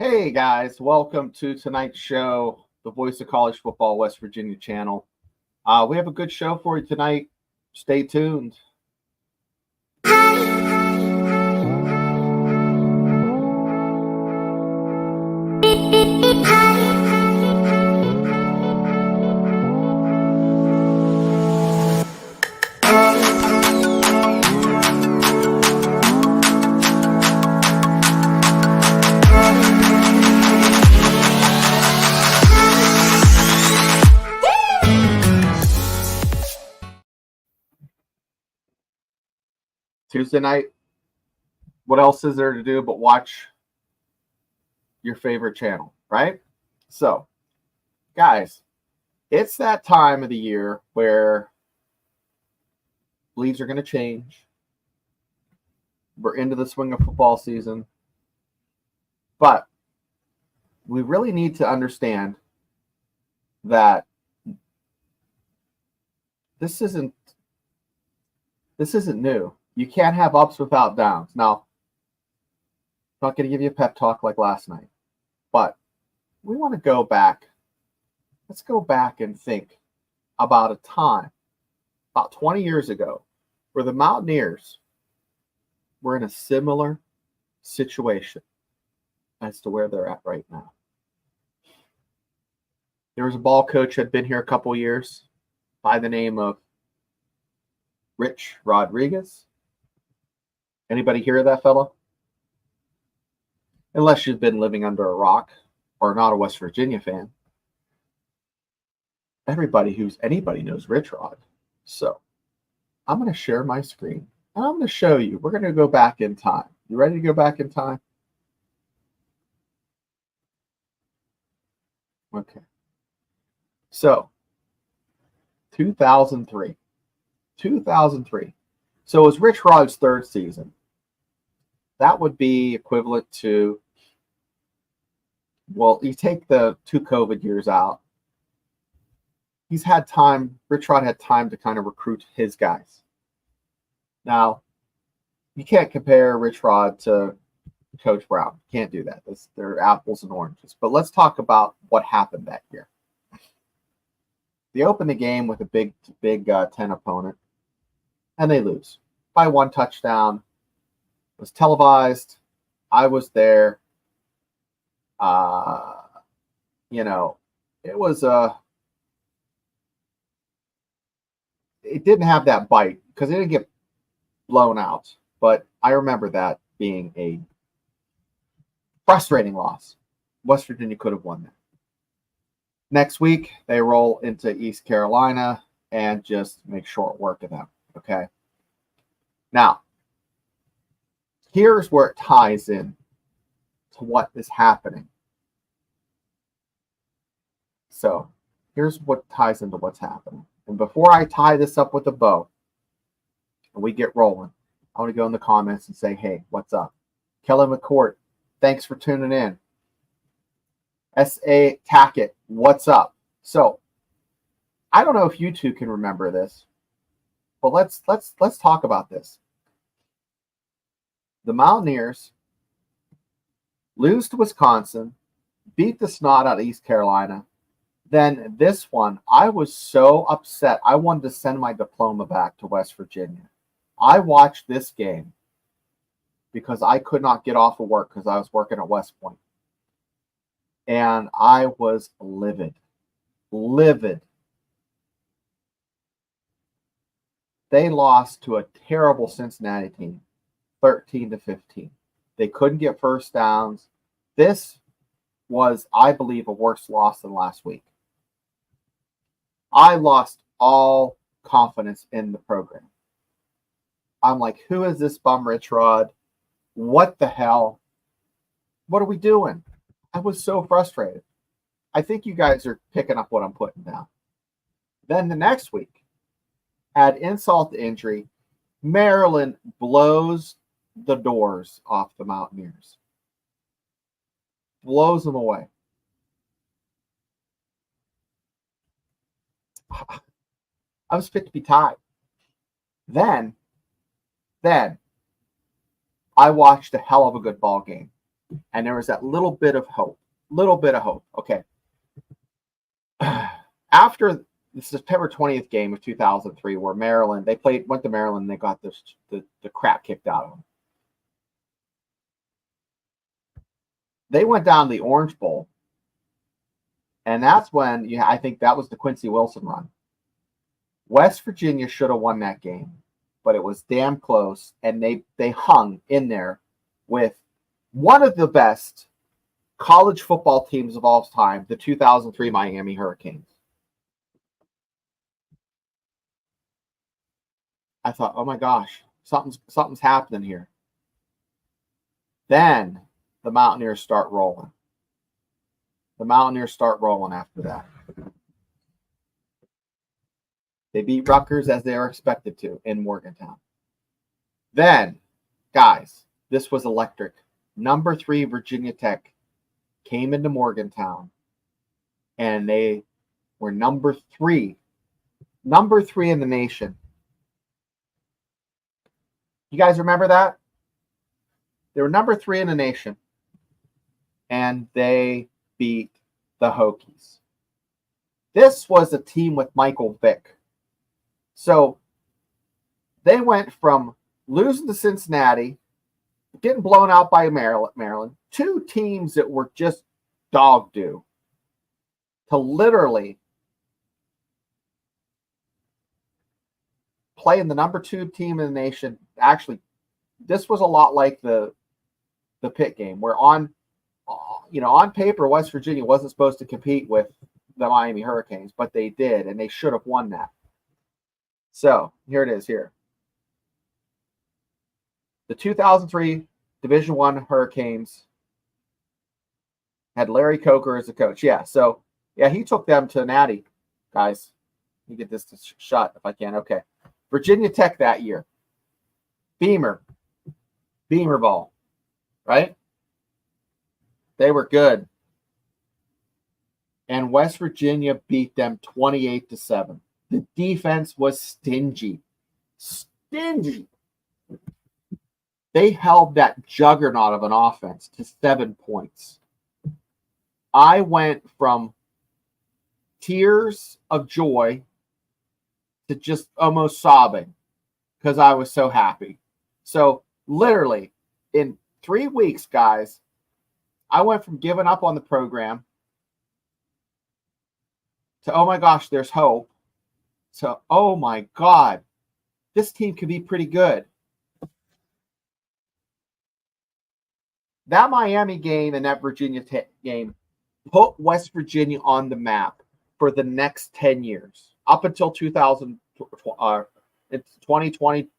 Hey guys, welcome to tonight's show, the Voice of College Football West Virginia channel. We have a good show for you tonight. Stay tuned. Tuesday night, what else is there to do but watch your favorite channel, right? So, guys, it's that time of the year where leagues are going to change. We're into the swing of football season. But we really need to understand that this isn't new. You can't have ups without downs. Now, I'm not going to give you a pep talk like last night, but we want to go back. Let's go back and think about a time, about 20 years ago, where the Mountaineers were in a similar situation as to where they're at right now. There was a ball coach who had been here a couple years by the name of Rich Rodriguez. Anybody hear of that fellow? Unless you've been living under a rock or not a West Virginia fan. Anybody knows Rich Rod. So I'm going to share my screen and I'm going to show you. We're going to go back in time. You ready to go back in time? Okay. So 2003. So it was Rich Rod's third season. That would be equivalent to, well, you take the 2 COVID years out. He's had time, Rich Rod had time to kind of recruit his guys. Now, you can't compare Rich Rod to Coach Brown. You can't do that. They're apples and oranges. But let's talk about what happened that year. They open the game with a big 10 opponent, and they lose by 1 touchdown. It was televised. I was there. It was it didn't have that bite because it didn't get blown out. But I remember that being a frustrating loss. West Virginia could have won that. Next week, they roll into East Carolina and just make short work of them. Okay. Now, here's where it ties in to what is happening. So here's what ties into what's happening. And before I tie this up with a bow and we get rolling, I want to go in the comments and say, hey, what's up? Kelly McCourt, thanks for tuning in. S.A. Tackett, what's up? So I don't know if you two can remember this, but let's talk about this. The Mountaineers lose to Wisconsin, beat the snot out of East Carolina. Then this one, I was so upset. I wanted to send my diploma back to West Virginia. I watched this game because I could not get off of work because I was working at West Point. And I was livid. They lost to a terrible Cincinnati team, 13-15. They couldn't get first downs. This was, I believe, a worse loss than last week. I lost all confidence in the program. I'm like, who is this bum Rich Rod? What the hell? What are we doing? I was so frustrated. I think you guys are picking up what I'm putting down. Then the next week, add insult to injury, Maryland blows the doors off the Mountaineers. Blows them away. I was fit to be tied. Then I watched a hell of a good ball game. And there was that little bit of hope. Okay. After the September 20th game of 2003, where Maryland, went to Maryland and they got the crap kicked out of them. They went down to the Orange Bowl. And that's when I think that was the Quincy Wilson run. West Virginia should have won that game, but it was damn close, and they hung in there with one of the best college football teams of all time, the 2003 Miami Hurricanes. I thought, oh my gosh, something's happening here. Then the Mountaineers start rolling. After that. They beat Rutgers as they were expected to in Morgantown. Then, guys, this was electric. Number 3 Virginia Tech came into Morgantown, and they were number 3 in the nation. You guys remember that? They were number 3 in the nation, and they beat the Hokies. This was a team with Michael Vick. So they went from losing to Cincinnati, getting blown out by Maryland, 2 teams that were just dog doo, to literally playing the number 2 team in the nation. Actually, this was a lot like the Pitt game, where on paper, West Virginia wasn't supposed to compete with the Miami Hurricanes, but they did, and they should have won that. So here it is here. The 2003 Division I Hurricanes had Larry Coker as the coach. Yeah, so he took them to Natty, guys. Let me get this to shut if I can. Okay. Virginia Tech that year. Beamer ball, right? They were good. And West Virginia beat them 28-7. The defense was stingy. They held that juggernaut of an offense to 7 points. I went from tears of joy to just almost sobbing because I was so happy. So literally in 3 weeks, guys, I went from giving up on the program to, oh my gosh, there's hope, to, oh my God, this team could be pretty good. That Miami game and that Virginia Tech game put West Virginia on the map for the next 10 years, up until 2020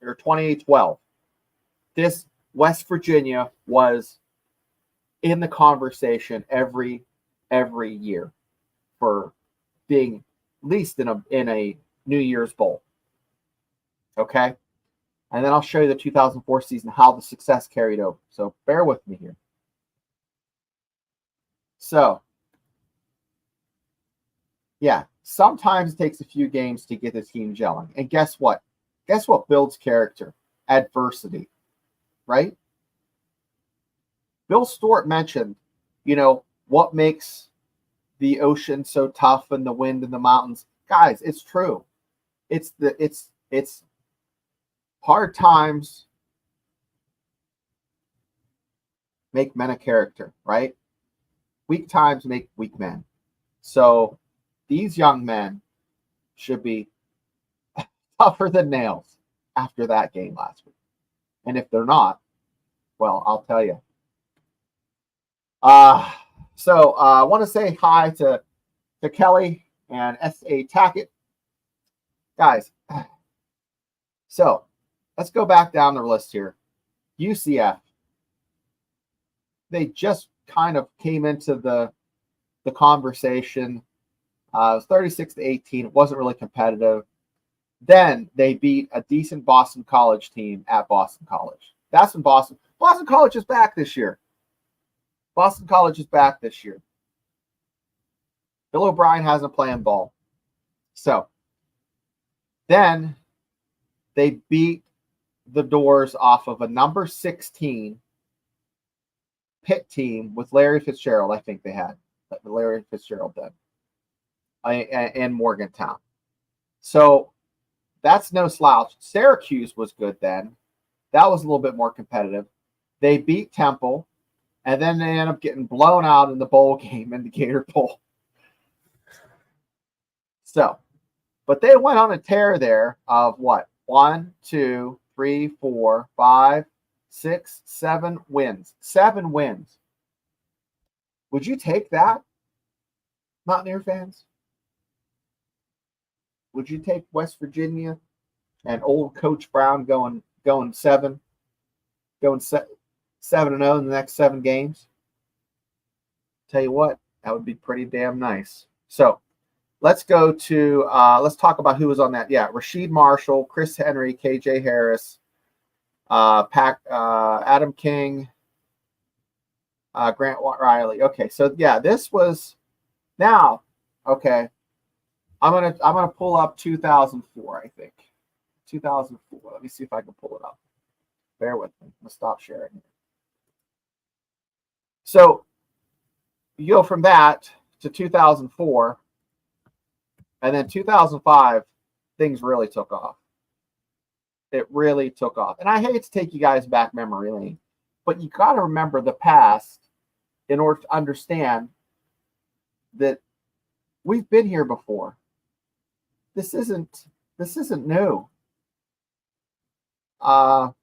or 2012. This West Virginia was in the conversation every year for being at least in a New Year's Bowl. Okay? And then I'll show you the 2004 season, how the success carried over. So bear with me here. So, yeah, sometimes it takes a few games to get the team gelling. And guess what? Guess what builds character? Adversity, right? Bill Stewart mentioned, what makes the ocean so tough and the wind and the mountains. Guys, it's true. It's hard times make men of character, right? Weak times make weak men. So these young men should be tougher than nails after that game last week. And if they're not, well, I'll tell you. So I want to say hi to Kelly and S.A. Tackett. Guys, so let's go back down the list here. UCF. They just kind of came into the conversation. It was 36-18. It wasn't really competitive. Then they beat a decent Boston College team at Boston College. That's when Boston College is back this year. Boston College is back this year. Bill O'Brien hasn't playing ball. So then they beat the doors off of a number 16 Pitt team with Larry Fitzgerald. I think they had Larry Fitzgerald then, and Morgantown. So that's no slouch. Syracuse was good then. That was a little bit more competitive. They beat Temple, and then they end up getting blown out in the bowl game in the Gator Bowl. So, but they went on a tear there of what? 1, 2, 3, 4, 5, 6, 7 wins. 7 wins. Would you take that, Mountaineer fans? Would you take West Virginia and old Coach Brown going 7-0 in the next 7 games? Tell you what, that would be pretty damn nice. So let's go to let's talk about who was on that. Yeah, Rasheed Marshall, Chris Henry, KJ Harris, Adam King, Grant Riley. Okay, so yeah, this was now. Okay, I'm gonna pull up 2004. I think 2004. Let me see if I can pull it up. Bear with me. I'm gonna stop sharing here. So you go from that to 2004, and then 2005, things really took off. It really took off. And I hate to take you guys back memory lane, but you got to remember the past in order to understand that we've been here before. This isn't new. We're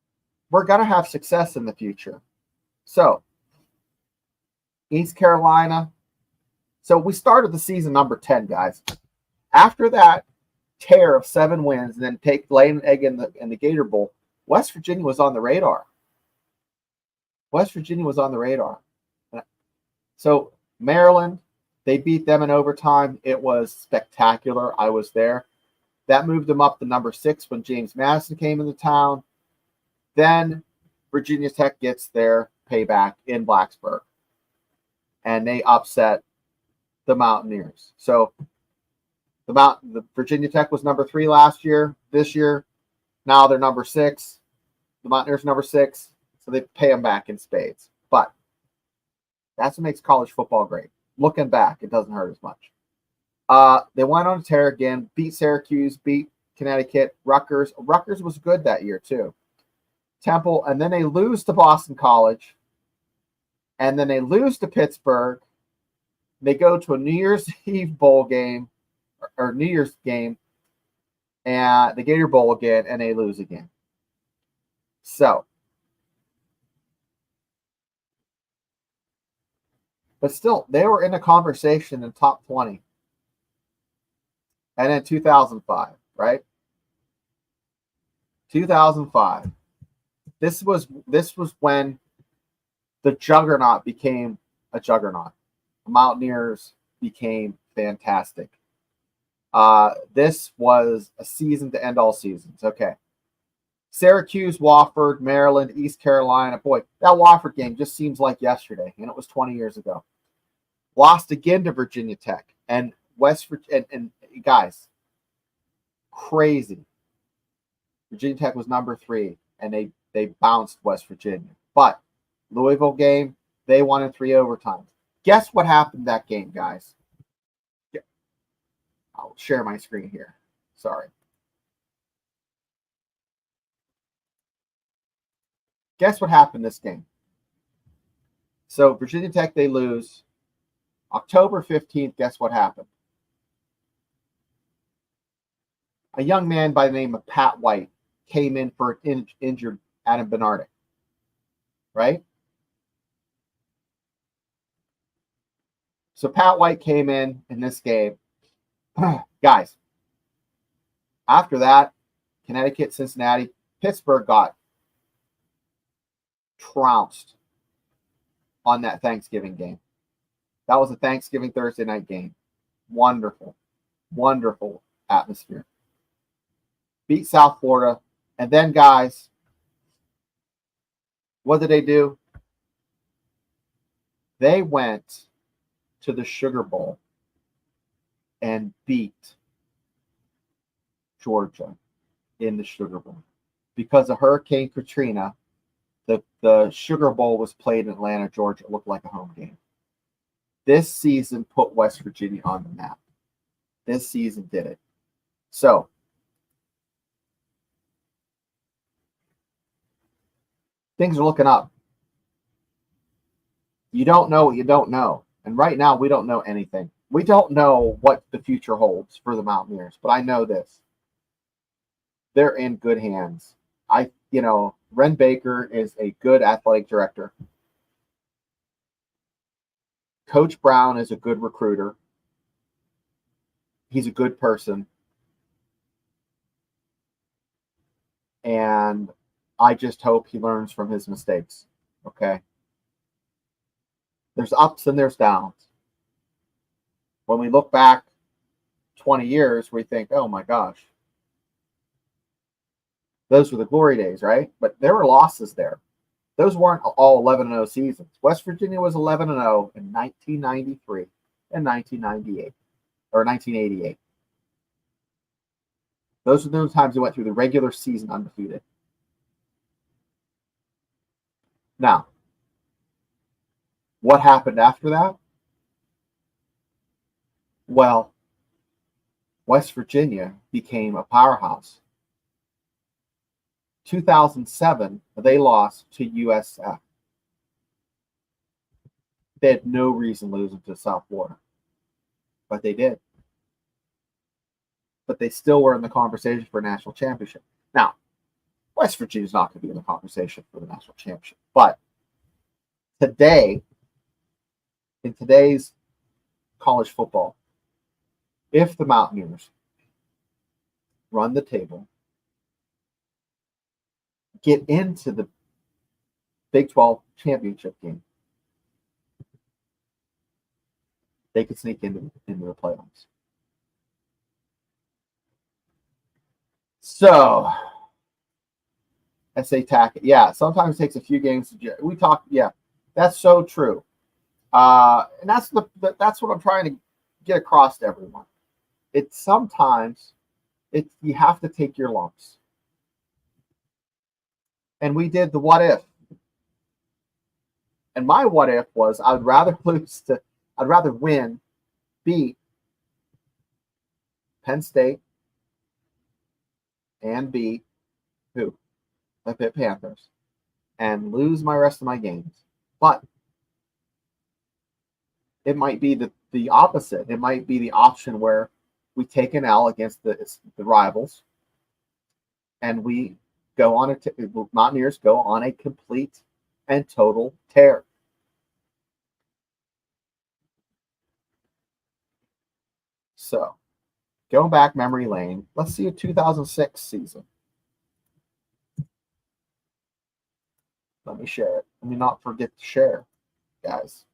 going to have success in the future. So, East Carolina. So we started the season number 10, guys. After that tear of 7 wins and then laying an egg in the Gator Bowl, West Virginia was on the radar. West Virginia was on the radar. So Maryland, they beat them in overtime. It was spectacular. I was there. That moved them up to number 6 when James Madison came into town. Then Virginia Tech gets their payback in Blacksburg, and they upset the Mountaineers. So the Virginia Tech was number 3 last year. This year, now they're number 6. The Mountaineers number 6, so they pay them back in spades. But that's what makes college football great. Looking back, it doesn't hurt as much. They went on a tear again, beat Syracuse, beat Connecticut, Rutgers. Rutgers was good that year too. Temple, and then they lose to Boston College, and then they lose to Pittsburgh. They go to a New Year's Eve bowl game, or New Year's game, and the Gator Bowl again, and they lose again. So, but still, they were in the conversation in top 20. And then 2005, right? 2005. This was when the juggernaut became a juggernaut. The Mountaineers became fantastic. This was a season to end all seasons. Okay. Syracuse, Wofford, Maryland, East Carolina. Boy, that Wofford game just seems like yesterday, and it was 20 years ago. Lost again to Virginia Tech and West Virginia. And guys, crazy. Virginia Tech was number 3, and they bounced West Virginia. But Louisville game, they won in 3 overtimes. Guess what happened that game, guys? I'll share my screen here. Sorry. Guess what happened this game? So Virginia Tech, they lose. October 15th, guess what happened? A young man by the name of Pat White came in for an injured Adam Bernardic, right? So Pat White came in this game. Guys, after that, Connecticut, Cincinnati, Pittsburgh got trounced on that Thanksgiving game. That was a Thanksgiving Thursday night game. Wonderful, wonderful atmosphere. Beat South Florida. And then, guys, what did they do? They went to the Sugar Bowl and beat Georgia in the Sugar Bowl. Because of Hurricane Katrina, the Sugar Bowl was played in Atlanta, Georgia. It looked like a home game. This season put West Virginia on the map. This season did it. So, things are looking up. You don't know what you don't know. And right now, we don't know anything. We don't know what the future holds for the Mountaineers, but I know this. They're in good hands. Ren Baker is a good athletic director. Coach Brown is a good recruiter. He's a good person. And I just hope he learns from his mistakes. Okay? There's ups and there's downs. When we look back 20 years, we think, oh my gosh, those were the glory days, right? But there were losses there. Those weren't all 11-0 seasons. West Virginia was 11-0 in 1993 and 1998 or 1988. Those are those times we went through the regular season undefeated. Now, what happened after that? Well, West Virginia became a powerhouse. 2007, they lost to USF. They had no reason losing to South Florida, but they did. But they still were in the conversation for a national championship. Now, West Virginia's not going to be in the conversation for the national championship, but today, in today's college football, if the Mountaineers run the table, get into the Big 12 championship game, they could sneak into the playoffs. So, SA tack. Yeah, sometimes it takes a few games to yeah, that's so true. And that's what I'm trying to get across to everyone. It's sometimes you have to take your lumps. And we did the what if. And my what if was I'd rather beat Penn State and beat who? The Pitt Panthers and lose my rest of my games. But it might be the opposite. It might be the option where we take an L against the rivals and we go on Mountaineers go on a complete and total tear. So, going back memory lane, let's see a 2006 season. Let me share it. Let me not forget to share, guys.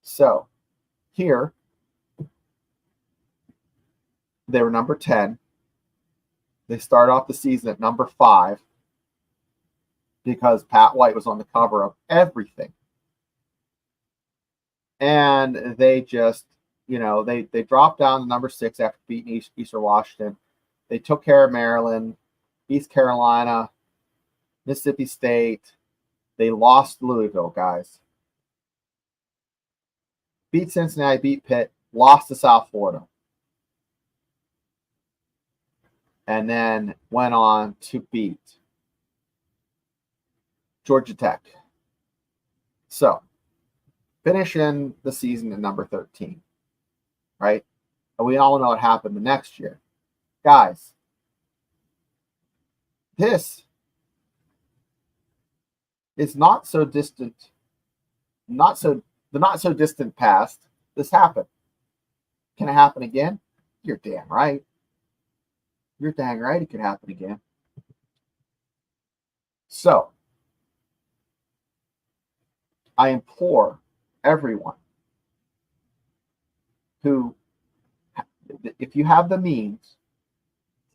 So, here, they were number 10. They start off the season at number 5 because Pat White was on the cover of everything. And they just, they dropped down to number 6 after beating Eastern Washington. They took care of Maryland, East Carolina, Mississippi State. They lost Louisville, guys. Beat Cincinnati, beat Pitt, lost to South Florida. And then went on to beat Georgia Tech. So, finishing the season at number 13, right? And we all know what happened the next year. Guys, this is not so distant, the not so distant past. This happened. Can it happen again? You're damn right. You're dang right it could happen again. So, I implore everyone who, if you have the means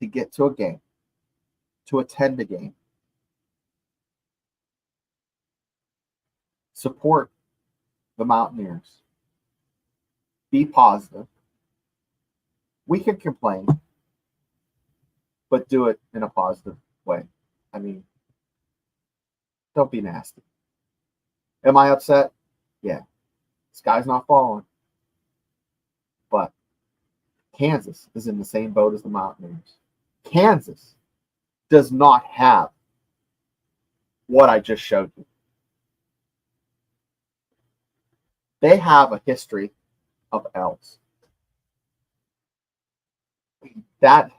to get to a game, to attend a game, support the Mountaineers. Be positive. We can complain. but do it in a positive way. I mean, don't be nasty. Am I upset? Yeah. Sky's not falling. But Kansas is in the same boat as the Mountaineers. Kansas does not have what I just showed you. They have a history of L's. That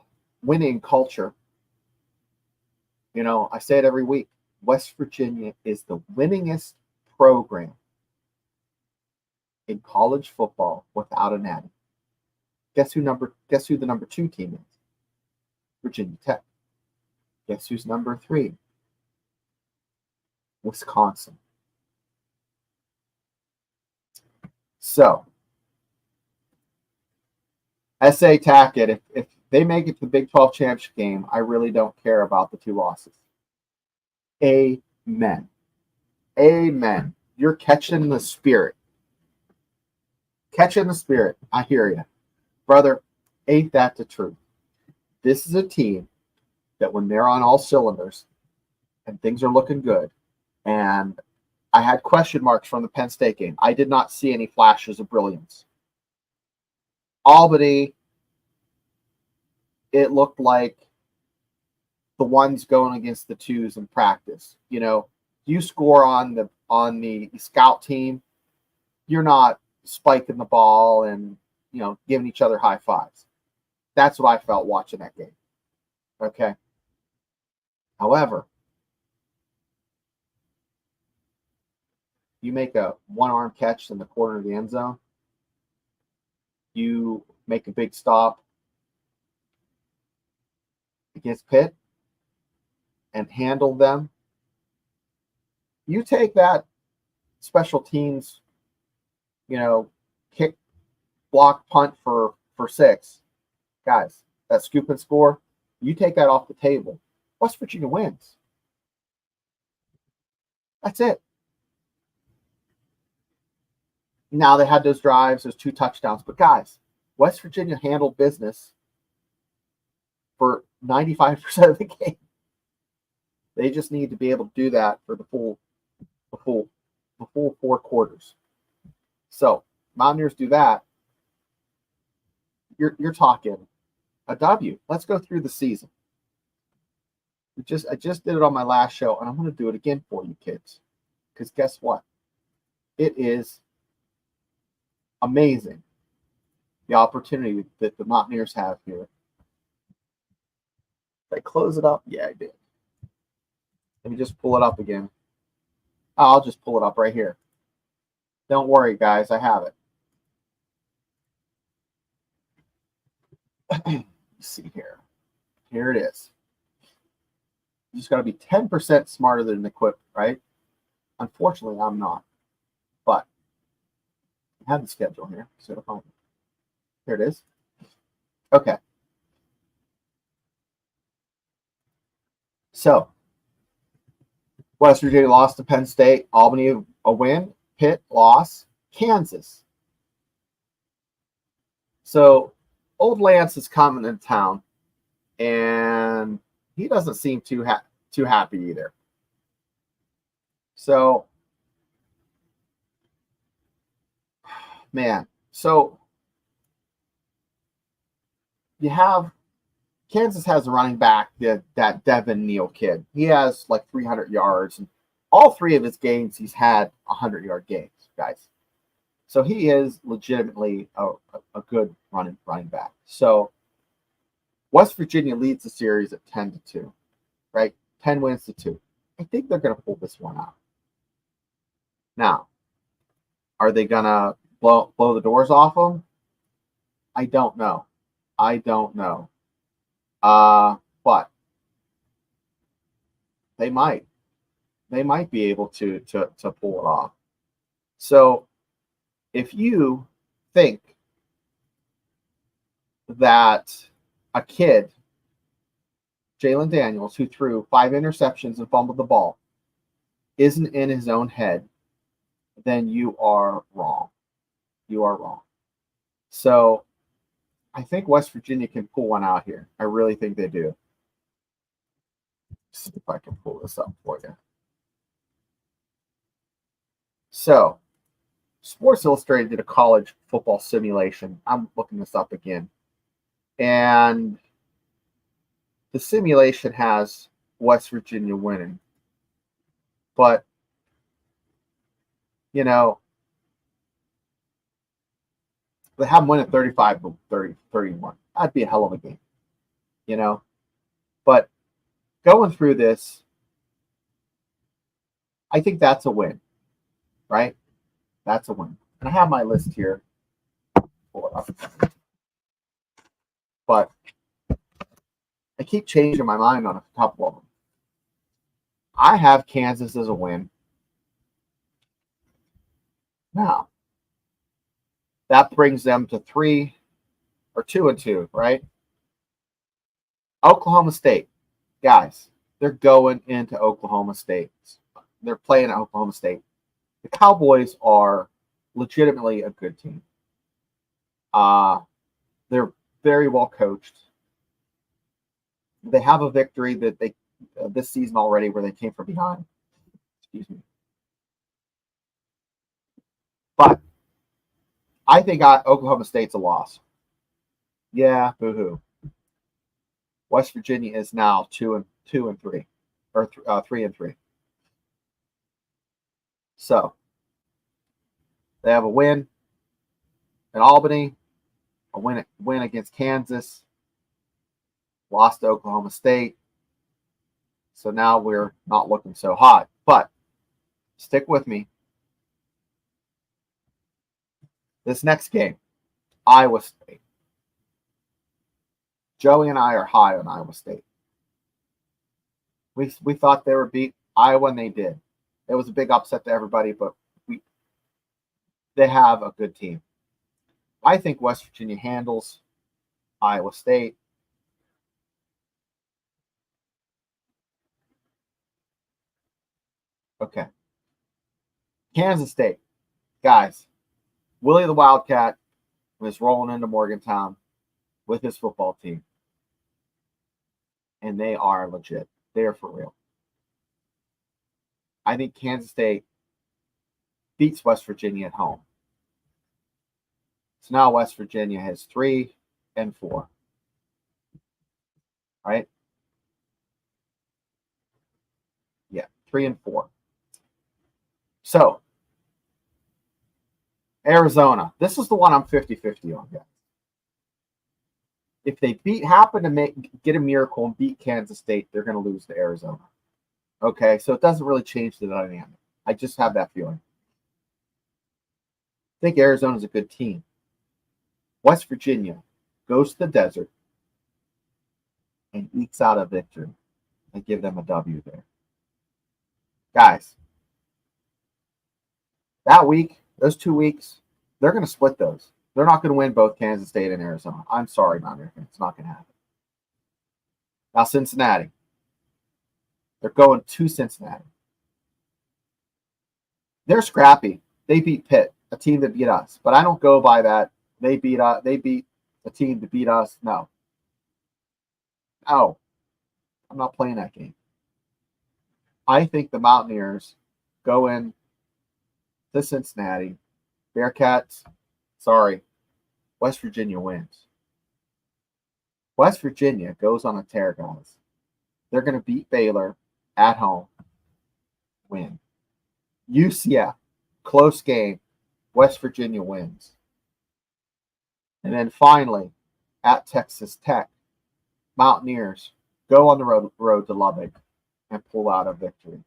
winning culture, I say it every week. West Virginia is the winningest program in college football without a natty. Guess who the number 2 team is? Virginia Tech. Guess who's number 3? Wisconsin. So, SA Tackett, if they make it to the Big 12 championship game, I really don't care about the 2 losses. Amen. Amen. You're catching the spirit. Catching the spirit. I hear you. Brother, ain't that the truth? This is a team that when they're on all cylinders and things are looking good, and I had question marks from the Penn State game. I did not see any flashes of brilliance. Albany, it looked like the ones going against the 2s in practice. You score on the scout team, you're not spiking the ball and giving each other high fives. That's what I felt watching that game. Okay. However, you make a one-arm catch in the corner of the end zone, you make a big stop against Pitt and handle them. You take that special teams, kick, block, punt for 6. Guys, that scoop and score, you take that off the table. West Virginia wins. That's it. Now they had those drives, those 2 touchdowns. But guys, West Virginia handled business for 95% of the game. They just need to be able to do that for the full 4 quarters. So Mountaineers do that. You're talking a W. Let's go through the season. I just did it on my last show, and I'm going to do it again for you kids. Because guess what? It is amazing the opportunity that the Mountaineers have here. Did I close it up? Yeah, I did. Let me just pull it up again. I'll just pull it up right here. Don't worry, guys. I have it. Let's see here. Here it is. You just got to be 10% smarter than equipped, right? Unfortunately, I'm not. But I have the schedule here. So to find it. Here it is. Okay. So, West Virginia lost to Penn State. Albany, a win. Pitt, loss. Kansas. So, old Lance is coming in town, and he doesn't seem too happy either. So, man. So, you have Kansas has a running back, that Devin Neal kid. He has like 300 yards. And all 3 of his games, he's had 100-yard games, guys. So he is legitimately a good running back. So West Virginia leads the series at 10-2, right? 10 wins to 2. I think they're going to pull this one out. Now, are they going to blow the doors off them? I don't know. But they might be able to pull it off. So if you think that a kid, Jalen Daniels, who threw 5 interceptions and fumbled the ball, isn't in his own head, then you are wrong. You are wrong. So I think West Virginia can pull one out here. I really think they do. See if I can pull this up for you. So, Sports Illustrated did a college football simulation. I'm looking this up again. And the simulation has West Virginia winning. But, you know, they have them winning 35 to 31. That'd be a hell of a game, you know. But going through this, I think that's a win, right? That's a win. And I have my list here. Pull it up. But I keep changing my mind on a couple of them. I have Kansas as a win. Now, that brings them to 3 or 2-2, right? Oklahoma State, guys, they're going into Oklahoma State. They're playing at Oklahoma State. The Cowboys are legitimately a good team. They're very well coached. They have a victory that they this season already where they came from behind. Excuse me. But I think Oklahoma State's a loss. Yeah, boo-hoo. West Virginia is now 2-3, or 3-3. So they have a win in Albany, a win against Kansas, lost to Oklahoma State. So now we're not looking so hot. But stick with me. This next game, Iowa State. Joey and I are high on Iowa State. We thought they would beat Iowa, and they did. It was a big upset to everybody, but they have a good team. I think West Virginia handles Iowa State. Okay. Kansas State. Guys, Willie the Wildcat was rolling into Morgantown with his football team. And they are legit. They are for real. I think Kansas State beats West Virginia at home. So now West Virginia has 3-4. Right? Yeah, 3-4. So, Arizona. This is the one I'm 50-50 on, guys. If they happen to get a miracle and beat Kansas State, they're going to lose to Arizona. Okay, so it doesn't really change the dynamic. I just have that feeling. I think Arizona's a good team. West Virginia goes to the desert and ekes out a victory and give them a W there. Guys, that week, those 2 weeks, they're going to split those. They're not going to win both Kansas State and Arizona. I'm sorry, Mountaineers. It's not going to happen. Now, Cincinnati. They're going to Cincinnati. They're scrappy. They beat Pitt, a team that beat us. But I don't go by that. They beat a team to beat us. No. I'm not playing that game. I think the Mountaineers go in to Cincinnati. Bearcats, sorry. West Virginia wins. West Virginia goes on a tear, guys. They're going to beat Baylor at home. Win. UCF, close game. West Virginia wins. And then finally, at Texas Tech, Mountaineers go on the road to Lubbock and pull out a victory.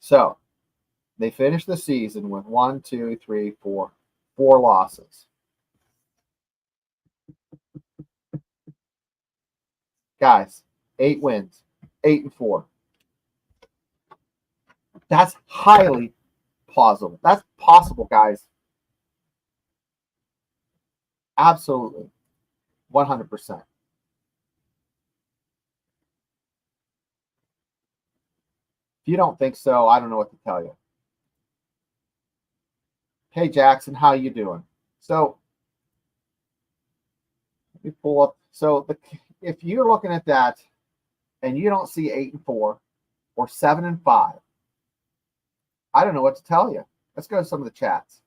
So, they finish the season with 4 losses. Guys, 8 wins, 8-4. That's highly plausible. That's possible, guys. Absolutely. 100%. If you don't think so, I don't know what to tell you. Hey, Jackson, how you doing? So, let me pull up. So, if you're looking at that and you don't see 8-4, or 7-5. I don't know what to tell you. Let's go to some of the chats.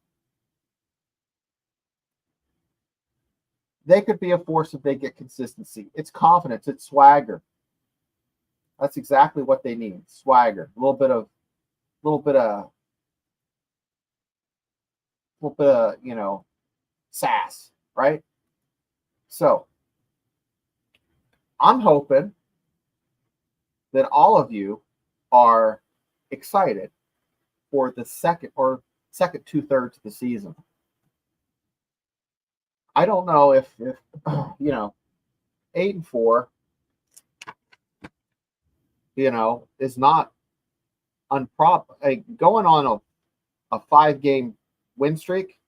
They could be a force if they get consistency. It's confidence. It's swagger. That's exactly what they need. Swagger. A little bit of, sass, right? So I'm hoping that all of you are excited for the second 2/3 of the season. I don't know if 8-4, is not going on a 5-game win streak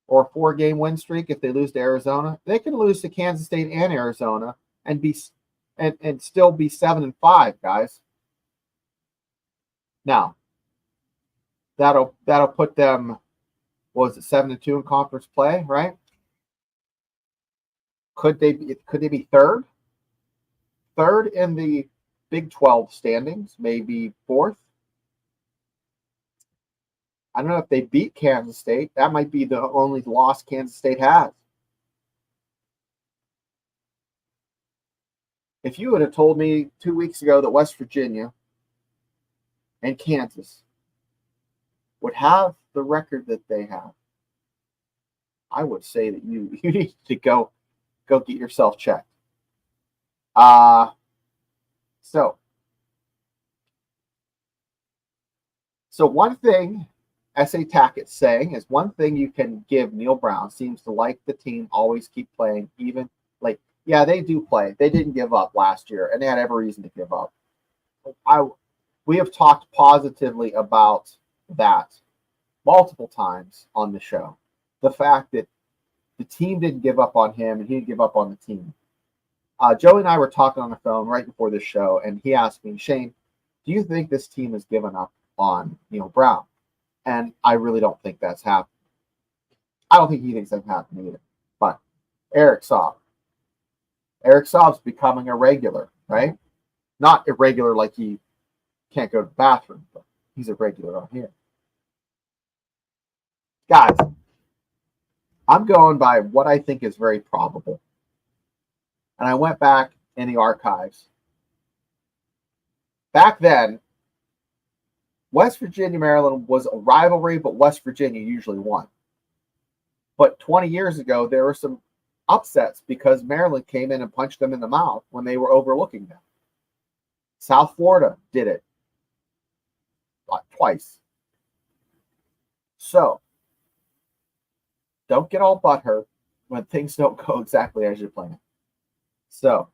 or a 4-game win streak. If they lose to Arizona, they can lose to Kansas State and Arizona and still be 7-5, guys. Now, that'll put them, what was it, 7-2 in conference play, right? Could they be third? Third in the Big 12 standings, maybe fourth. I don't know if they beat Kansas State. That might be the only loss Kansas State has. If you would have told me 2 weeks ago that West Virginia and Kansas would have the record that they have, I would say that you need to go get yourself checked. So one thing S.A. Tackett's saying is, one thing you can give Neil Brown, seems to like the team always keep playing, even like, yeah, they do play. They didn't give up last year, and they had every reason to give up. We have talked positively about that multiple times on the show. The fact that the team didn't give up on him, and he didn't give up on the team. Joey and I were talking on the phone right before the show, and he asked me, Shane, do you think this team has given up on Neil Brown? And I really don't think that's happened. I don't think he thinks that's happened either. But Eric Saub's becoming a regular, right? Not irregular like he can't go to the bathroom, but he's a regular on here. Guys, I'm going by what I think is very probable. And I went back in the archives. Back then, West Virginia-Maryland was a rivalry, but West Virginia usually won. But 20 years ago, there were some upsets because Maryland came in and punched them in the mouth when they were overlooking them. South Florida did it twice. So, don't get all butthurt when things don't go exactly as you plan. So,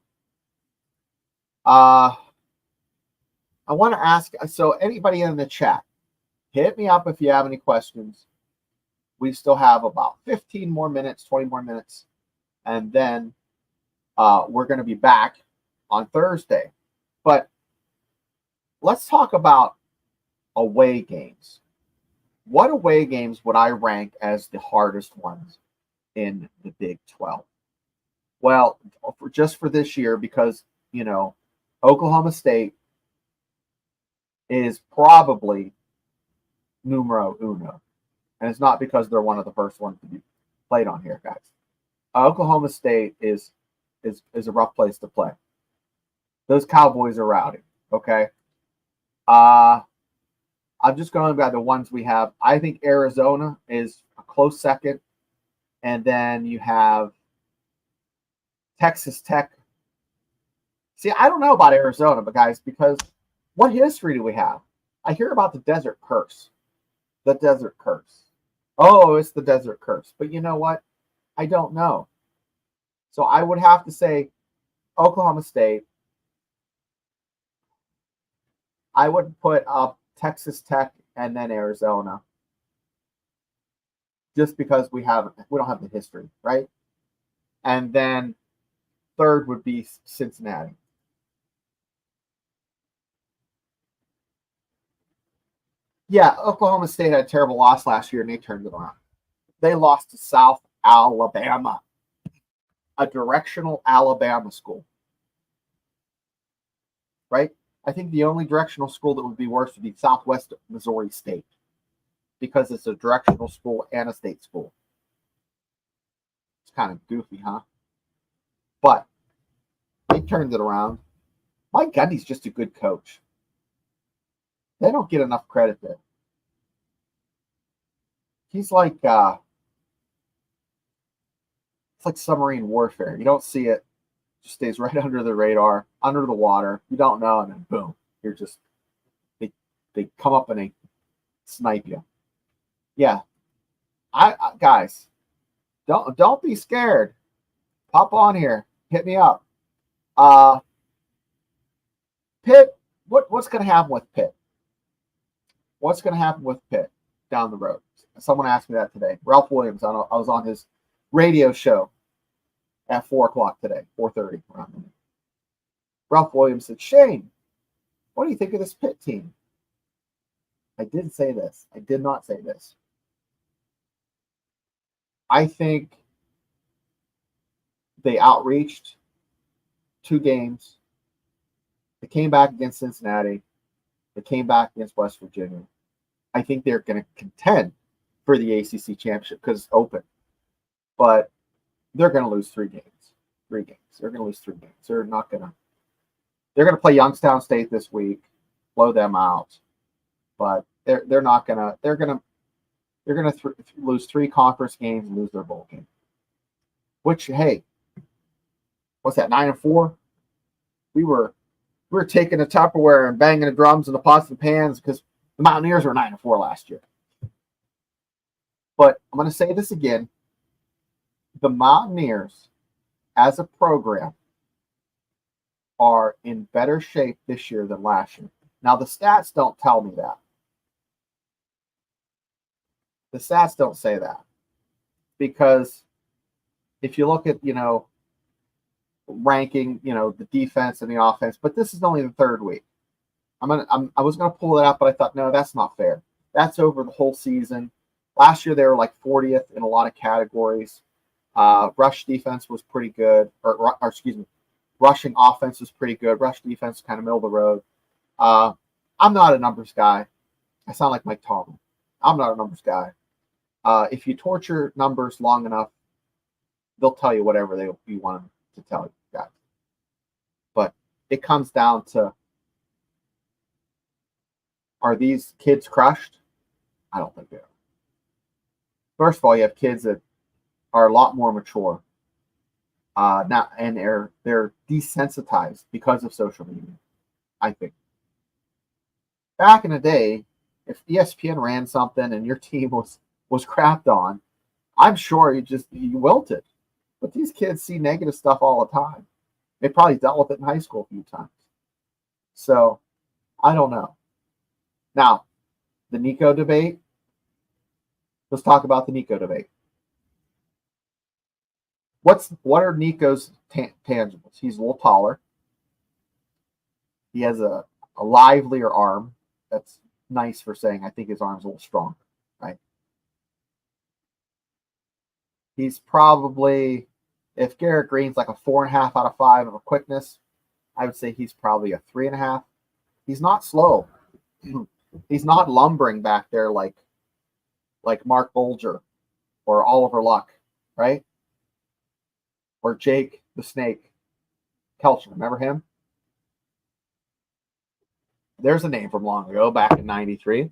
I want to ask, so anybody in the chat, hit me up if you have any questions. We still have about 15 more minutes, 20 more minutes, and then we're going to be back on Thursday. But let's talk about away games. What away games would I rank as the hardest ones in the Big 12? Well, just for this year, because, Oklahoma State is probably numero uno. And it's not because they're one of the first ones to be played on here, guys. Oklahoma State is a rough place to play. Those Cowboys are rowdy, okay? I'm just going by the ones we have. I think Arizona is a close second. And then you have Texas Tech. See, I don't know about Arizona, but guys, because what history do we have? I hear about the Desert Curse. The Desert Curse. Oh, it's the Desert Curse. But you know what? I don't know. So I would have to say Oklahoma State. I would put up Texas Tech and then Arizona. Just because we don't have the history, right? And then third would be Cincinnati. Yeah, Oklahoma State had a terrible loss last year, and they turned it around. They lost to South Alabama, a directional Alabama school. right? I think the only directional school that would be worse would be Southwest Missouri State, because it's a directional school and a state school. It's kind of goofy, huh? But they turned it around. Mike Gundy's just a good coach. They don't get enough credit there. He's like it's like submarine warfare. You don't see it. Just stays right under the radar, under the water. You don't know, and then boom, you're just they come up and they snipe you. Yeah, I guys, don't be scared. Pop on here, hit me up. Pitt, what's going to happen with Pitt? What's going to happen with Pitt down the road? Someone asked me that today. Ralph Williams, I was on his radio show at 4 o'clock today, 4:30 around there. Ralph Williams said, Shane, what do you think of this Pitt team? I did say this. I did not say this. I think they outreached 2 games. They came back against Cincinnati. They came back against West Virginia. I think they're going to contend for the ACC championship because it's open. But they're going to lose 3 games. 3 games. They're going to lose 3 games. They're not going to. They're going to play Youngstown State this week, blow them out. But they're not going to. They're going to lose 3 conference games and lose their bowl game. Which, hey, what's that? 9-4. We were taking the Tupperware and banging the drums and the pots and pans because the Mountaineers were 9-4 last year. But I'm going to say this again. The Mountaineers, as a program, are in better shape this year than last year. Now, the stats don't tell me that. The stats don't say that. Because if you look at, ranking, the defense and the offense, but this is only the 3rd week. I was going to pull it out, but I thought, no, that's not fair. That's over the whole season. Last year, they were like 40th in a lot of categories. Rush defense was pretty good, or excuse me, rushing offense was pretty good. Rush defense kind of middle of the road. I'm not a numbers guy. I sound like Mike Tomlin. I'm not a numbers guy. If you torture numbers long enough, they'll tell you whatever you want them to tell you guys. But it comes down to, are these kids crushed? I don't think they are. First of all, you have kids that are a lot more mature now, and they're desensitized because of social media. I think back in the day, if ESPN ran something and your team was crapped on, I'm sure you wilted. But these kids see negative stuff all the time. They probably dealt with it in high school a few times. So I don't know. Now, the Nico debate. Let's talk about the Nico debate. What are Nico's tangibles? He's a little taller. He has a livelier arm. That's nice for saying I think his arm's a little stronger, right? He's probably, if Garrett Green's like a 4.5 out of 5 of a quickness, I would say he's probably a 3.5. He's not slow. He's not lumbering back there like Mark Bolger or Oliver Luck, right? Or Jake the Snake Kelcher. Remember him? There's a name from long ago, back in '93.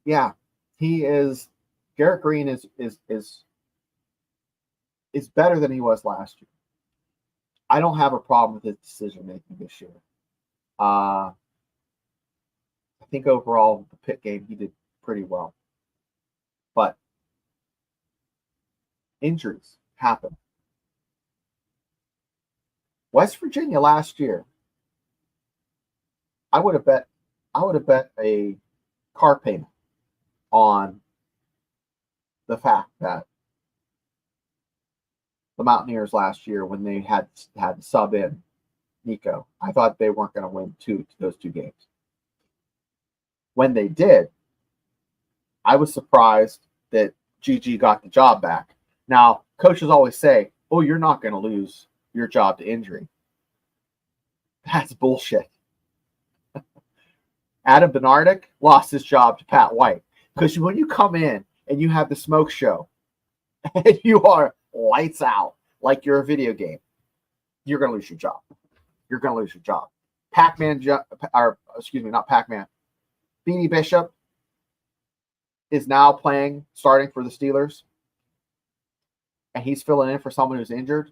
Yeah, he is. Garrett Green is better than he was last year. I don't have a problem with his decision making this year. I think overall the Pitt game he did pretty well, but injuries happen. West Virginia last year, I would have bet a car payment on the fact that the Mountaineers last year, when they had sub in Nico, I thought they weren't going to win those 2 games. When they did, I was surprised that GG got the job back. Now, coaches always say, "Oh, you're not going to lose your job to injury. That's bullshit. Adam Bernardic lost his job to Pat White. Because when you come in and you have the smoke show and you are lights out like you're a video game, you're going to lose your job. You're going to lose your job. Pac-Man, or excuse me, not Pac-Man. Beanie Bishop is now starting for the Steelers. And he's filling in for someone who's injured.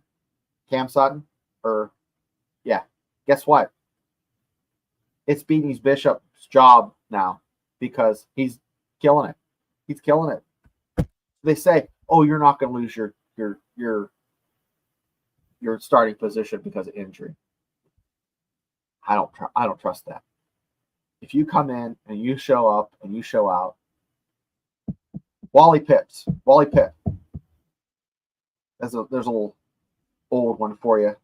Cam Sutton. Guess what? It's Beanie Bishop's job now because he's killing it. He's killing it. They say, "Oh, you're not going to lose your starting position because of injury." I don't trust that. If you come in and you show up and you show out, Wally Pipp. There's a little old one for you.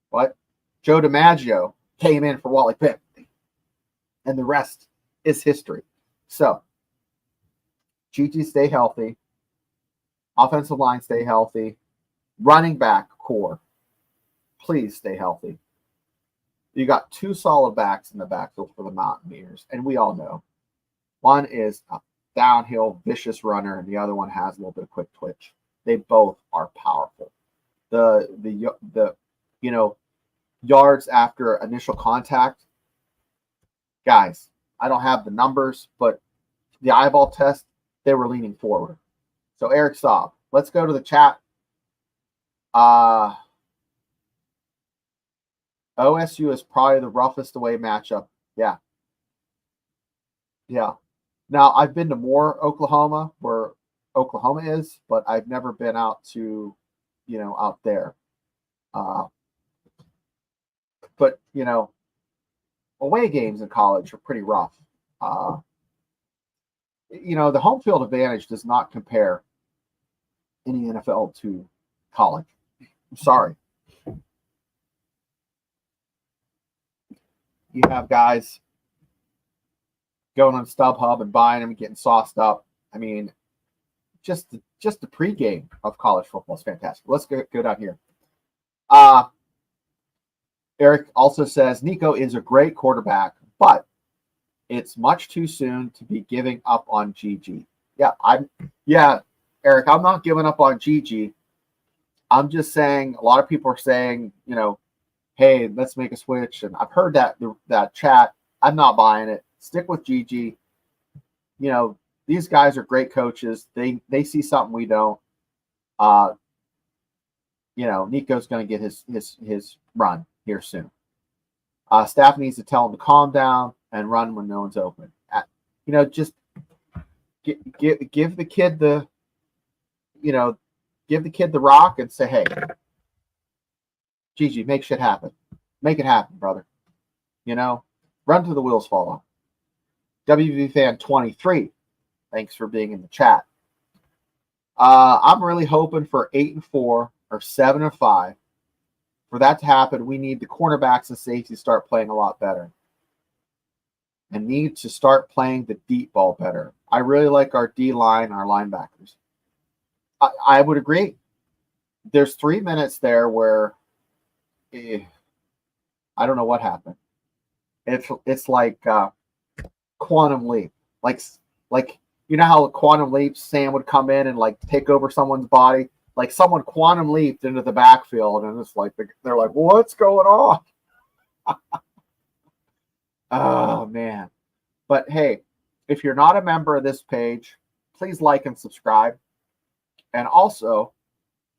What? Joe DiMaggio came in for Wally Pipp. And the rest is history. So, Gigi, stay healthy. Offensive line, stay healthy. Running back core, please stay healthy. You got two solid backs in the backfield for the Mountaineers, and we all know. One is a downhill, vicious runner, and the other one has a little bit of quick twitch. They both are powerful. The yards after initial contact, guys, I don't have the numbers, but the eyeball test, they were leaning forward. So Eric Saab, let's go to the chat. OSU is probably the roughest away matchup. Yeah. Now, I've been to more Oklahoma, where Oklahoma is, but I've never been out to, out there. But, away games in college are pretty rough. The home field advantage does not compare in the NFL to college. I'm sorry. You have guys going on StubHub and buying them and getting sauced up. I mean, just the pregame of college football is fantastic. Let's go down here. Eric also says Nico is a great quarterback, but it's much too soon to be giving up on Gigi. Eric, I'm not giving up on Gigi. I'm just saying a lot of people are saying, hey, let's make a switch. And I've heard that chat. I'm not buying it. Stick with Gigi. These guys are great coaches. They see something we don't. Nico's going to get his run here soon. Staff needs to tell him to calm down and run when no one's open. Just give the kid the rock and say, hey, Gigi, make shit happen. Make it happen, brother. Run till the wheels fall off. WV fan 23, thanks for being in the chat. I'm really hoping for 8-4 or 7-5. For that to happen, we need the cornerbacks and safeties to start playing a lot better. And need to start playing the deep ball better. I really like our D-line, our linebackers. I would agree. There's 3 minutes there where I don't know what happened. It's like quantum leap. Like how a quantum leap, Sam would come in and take over someone's body. Like someone quantum leaped into the backfield, and it's like they're like, what's going on? Oh man. But hey, if you're not a member of this page, please like and subscribe. And also,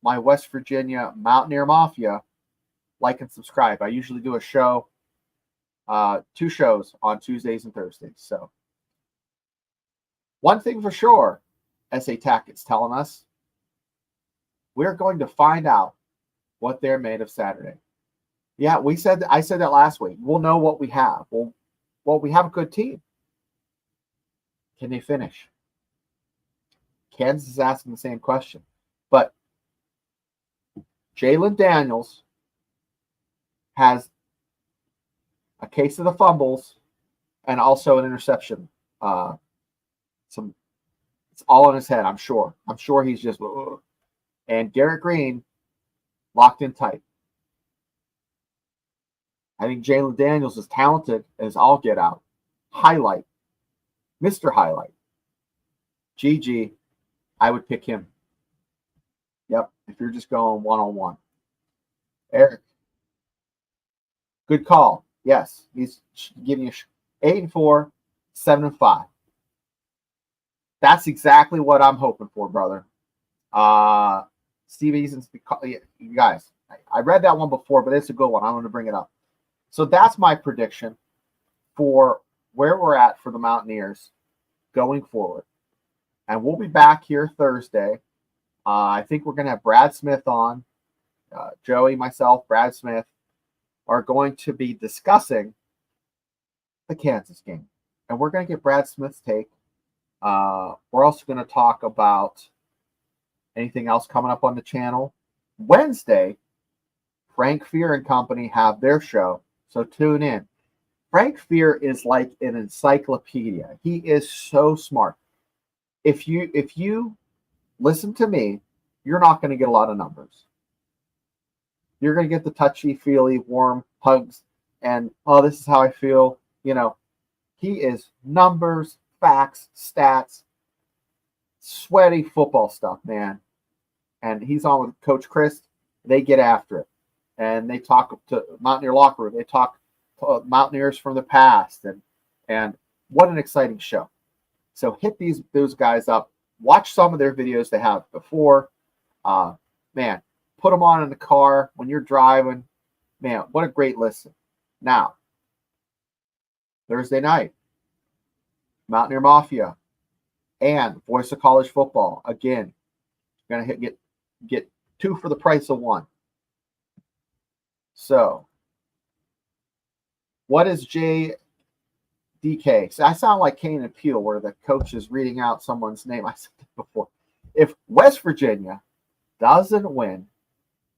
my West Virginia Mountaineer Mafia, like and subscribe. I usually do a show, 2 shows on Tuesdays and Thursdays. So, one thing for sure, SA Tackett's telling us, we're going to find out what they're made of Saturday. Yeah, I said that last week. We'll know what we have. Well, we have a good team. Can they finish? Kansas is asking the same question. But Jalen Daniels has a case of the fumbles and also an interception. It's all in his head, I'm sure. I'm sure he's just... And Garrett Green locked in tight. I think Jalen Daniels is talented as all get out. Highlight. Mr. Highlight. GG. I would pick him. Yep. If you're just going one-on-one. Eric. Good call. Yes. He's giving you 8-4, 7-5. That's exactly what I'm hoping for, brother. Steve Eason's, you guys, I read that one before, but it's a good one. I'm going to bring it up. So that's my prediction for where we're at for the Mountaineers going forward. And we'll be back here Thursday. I think we're going to have Brad Smith on. Joey, myself, Brad Smith are going to be discussing the Kansas game. And we're going to get Brad Smith's take. We're also going to talk about anything else coming up on the channel. Wednesday, Frank Fear and Company have their show, so tune in. Frank Fear is like an encyclopedia. He is so smart. If you listen to me, you're not going to get a lot of numbers. You're going to get the touchy-feely, warm hugs, and, oh, this is how I feel. You know, he is numbers, facts, stats, sweaty football stuff, man. And he's on with Coach Chris. They get after it. And they talk to Mountaineer locker room. They talk to Mountaineers from the past. And what an exciting show. So hit those guys up. Watch some of their videos they have before. Man, put them on in the car when you're driving. Man, what a great listen. Now, Thursday night, Mountaineer Mafia and Voice of College Football. Again, going to get 2 for the price of 1. So, what is JDK? So I sound like Kane and Peele, where the coach is reading out someone's name. I said it before. If West Virginia doesn't win,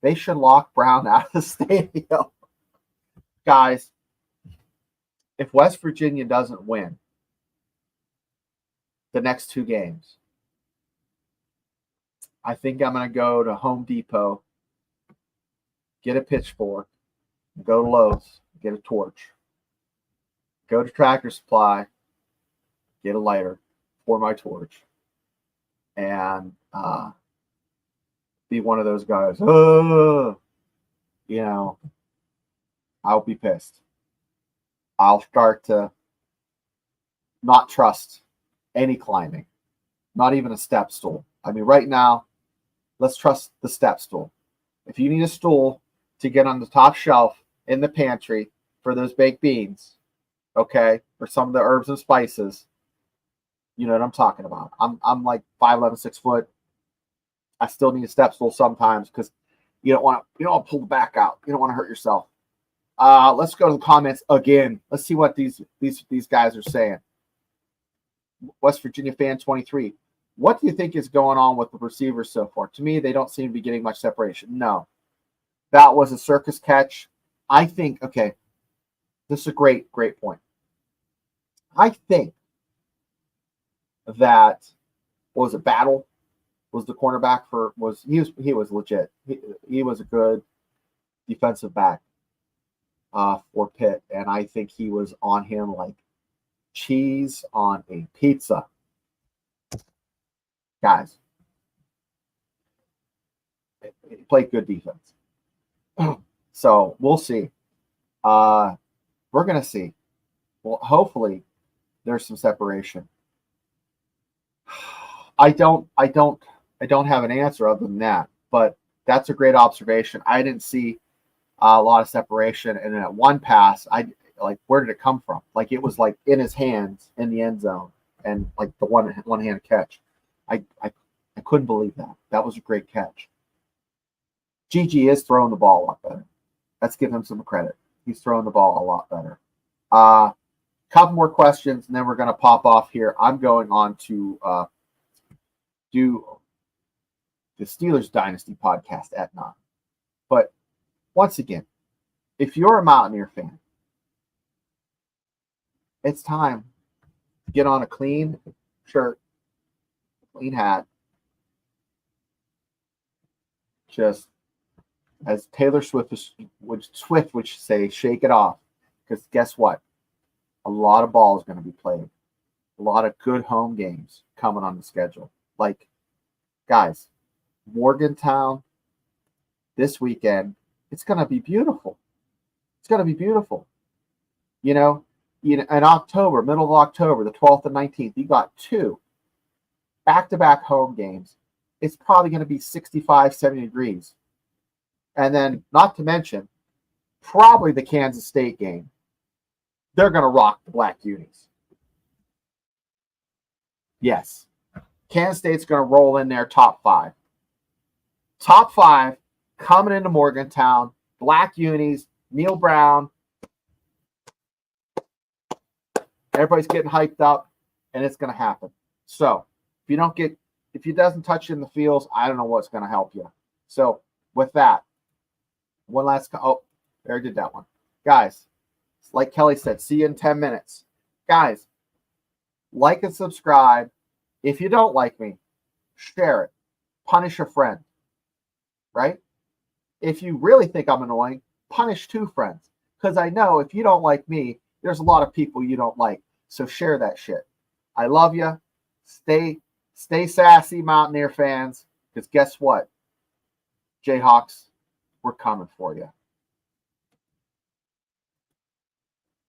they should lock Brown out of the stadium. Guys, if West Virginia doesn't win the next 2 games, I think I'm going to go to Home Depot, get a pitchfork, go to Lowe's, get a torch, go to Tractor Supply, get a lighter for my torch, and be one of those guys. Oh, you know, I'll be pissed. I'll start to not trust any climbing, not even a step stool. I mean, right now, let's trust the step stool. If you need a stool to get on the top shelf in the pantry for those baked beans, okay, or some of the herbs and spices, you know what I'm talking about. I'm like 5'11", 6 foot. I still need a step stool sometimes because you don't want to pull the back out. You don't want to hurt yourself. Let's go to the comments again. Let's see what these guys are saying. West Virginia fan 23. What do you think is going on with the receivers so far? To me, they don't seem to be getting much separation. No. That was a circus catch. I think, okay, this is a great point. I think that, what was it, Battle was the cornerback he was legit. He was a good defensive back for Pitt, and I think he was on him like cheese on a pizza. Guys, he played good defense. So we'll see. We're going to see. Well, hopefully there's some separation. I don't have an answer other than that, but that's a great observation. I didn't see a lot of separation, and then at one pass, where did it come from? Like, it was like in his hands in the end zone, and like the one-hand catch. I couldn't believe that. That was a great catch. Gigi is throwing the ball a lot better. Let's give him some credit. He's throwing the ball a lot better. Couple more questions, and then we're going to pop off here. I'm going on to do the Steelers Dynasty podcast at 9. But once again, if you're a Mountaineer fan, it's time to get on a clean shirt, clean hat. Just as Taylor Swift would say, shake it off. Because guess what? A lot of ball is going to be played. A lot of good home games coming on the schedule. Like, guys, Morgantown this weekend, it's going to be beautiful. It's going to be beautiful. You know, in October, middle of October, the 12th and 19th, you got 2 back-to-back home games. It's probably going to be 65, 70 degrees. And then, not to mention, probably the Kansas State game. They're going to rock the Black Unis. Yes. Kansas State's going to roll in there top 5. Top 5 coming into Morgantown. Black Unis, Neil Brown. Everybody's getting hyped up, and it's going to happen. So, if it doesn't touch you in the fields, I don't know what's going to help you. So, with that, one last, there I did that one. Guys, like Kelly said, see you in 10 minutes. Guys, like and subscribe. If you don't like me, share it. Punish a friend, right? If you really think I'm annoying, punish 2 friends. Because I know if you don't like me, there's a lot of people you don't like. So share that shit. I love you. Stay sassy, Mountaineer fans. Because guess what? Jayhawks, we're coming for you.